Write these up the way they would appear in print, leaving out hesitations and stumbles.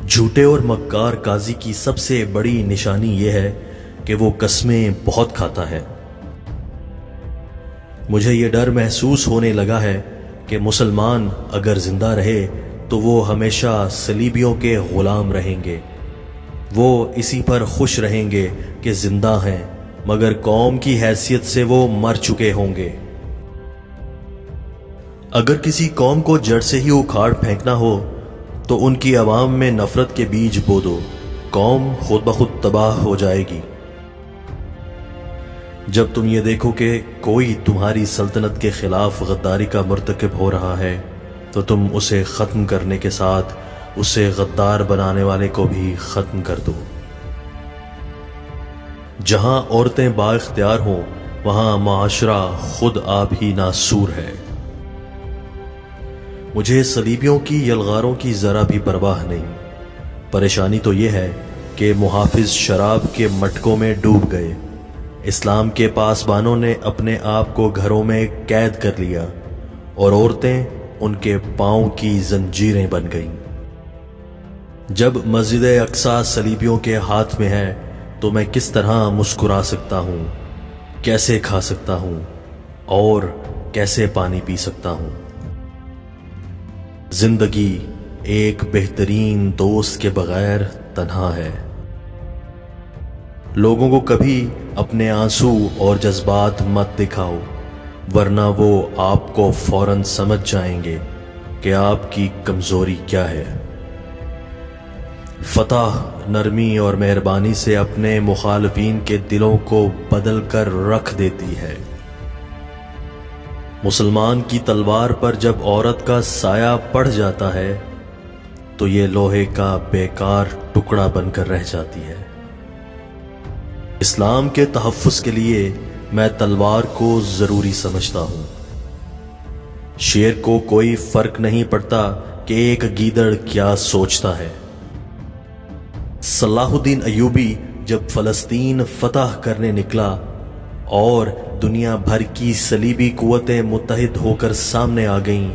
جھوٹے اور مکار قاضی کی سب سے بڑی نشانی یہ ہے کہ وہ قسمیں بہت کھاتا ہے۔ مجھے یہ ڈر محسوس ہونے لگا ہے کہ مسلمان اگر زندہ رہے تو وہ ہمیشہ صلیبیوں کے غلام رہیں گے۔ وہ اسی پر خوش رہیں گے کہ زندہ ہیں، مگر قوم کی حیثیت سے وہ مر چکے ہوں گے۔ اگر کسی قوم کو جڑ سے ہی اکھاڑ پھینکنا ہو تو ان کی عوام میں نفرت کے بیج بو دو، قوم خود بخود تباہ ہو جائے گی۔ جب تم یہ دیکھو کہ کوئی تمہاری سلطنت کے خلاف غداری کا مرتکب ہو رہا ہے تو تم اسے ختم کرنے کے ساتھ اسے غدار بنانے والے کو بھی ختم کر دو۔ جہاں عورتیں با اختیار ہوں وہاں معاشرہ خود آپ ہی ناسور ہے۔ مجھے صلیبیوں کی یلغاروں کی ذرا بھی پرواہ نہیں۔ پریشانی تو یہ ہے کہ محافظ شراب کے مٹکوں میں ڈوب گئے۔ اسلام کے پاسبانوں نے اپنے آپ کو گھروں میں قید کر لیا اور عورتیں ان کے پاؤں کی زنجیریں بن گئیں۔ جب مسجد اقصی صلیبیوں کے ہاتھ میں ہے تو میں کس طرح مسکرا سکتا ہوں، کیسے کھا سکتا ہوں اور کیسے پانی پی سکتا ہوں؟ زندگی ایک بہترین دوست کے بغیر تنہا ہے۔ لوگوں کو کبھی اپنے آنسو اور جذبات مت دکھاؤ، ورنہ وہ آپ کو فوراً سمجھ جائیں گے کہ آپ کی کمزوری کیا ہے۔ فتح نرمی اور مہربانی سے اپنے مخالفین کے دلوں کو بدل کر رکھ دیتی ہے۔ مسلمان کی تلوار پر جب عورت کا سایہ پڑ جاتا ہے تو یہ لوہے کا بیکار ٹکڑا بن کر رہ جاتی ہے۔ اسلام کے تحفظ کے لیے میں تلوار کو ضروری سمجھتا ہوں۔ شیر کو کوئی فرق نہیں پڑتا کہ ایک گیدڑ کیا سوچتا ہے۔ صلاح الدین ایوبی جب فلسطین فتح کرنے نکلا اور دنیا بھر کی صلیبی قوتیں متحد ہو کر سامنے آ گئیں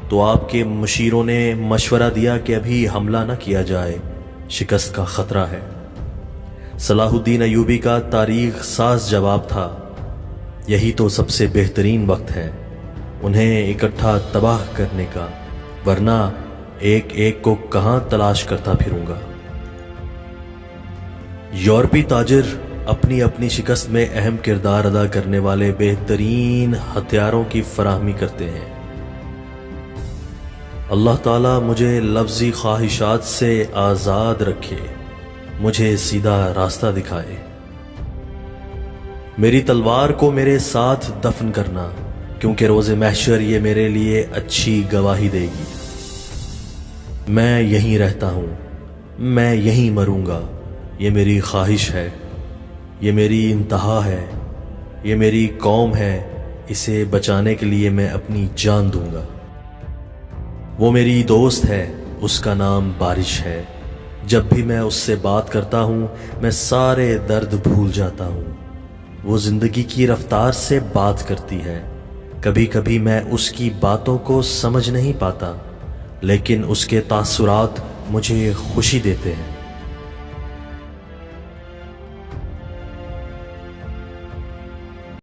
تو آپ کے مشیروں نے مشورہ دیا کہ ابھی حملہ نہ کیا جائے، شکست کا خطرہ ہے۔ صلاح الدین ایوبی کا تاریخ ساز جواب تھا، یہی تو سب سے بہترین وقت ہے انہیں اکٹھا تباہ کرنے کا، ورنہ ایک ایک کو کہاں تلاش کرتا پھروں گا۔ یورپی تاجر اپنی اپنی شکست میں اہم کردار ادا کرنے والے بہترین ہتھیاروں کی فراہمی کرتے ہیں۔ اللہ تعالیٰ مجھے لفظی خواہشات سے آزاد رکھے، مجھے سیدھا راستہ دکھائے۔ میری تلوار کو میرے ساتھ دفن کرنا، کیونکہ روز محشر یہ میرے لیے اچھی گواہی دے گی۔ میں یہیں رہتا ہوں، میں یہیں مروں گا، یہ میری خواہش ہے، یہ میری انتہا ہے، یہ میری قوم ہے، اسے بچانے کے لیے میں اپنی جان دوں گا۔ وہ میری دوست ہے، اس کا نام بارش ہے۔ جب بھی میں اس سے بات کرتا ہوں میں سارے درد بھول جاتا ہوں۔ وہ زندگی کی رفتار سے بات کرتی ہے۔ کبھی کبھی میں اس کی باتوں کو سمجھ نہیں پاتا، لیکن اس کے تاثرات مجھے خوشی دیتے ہیں۔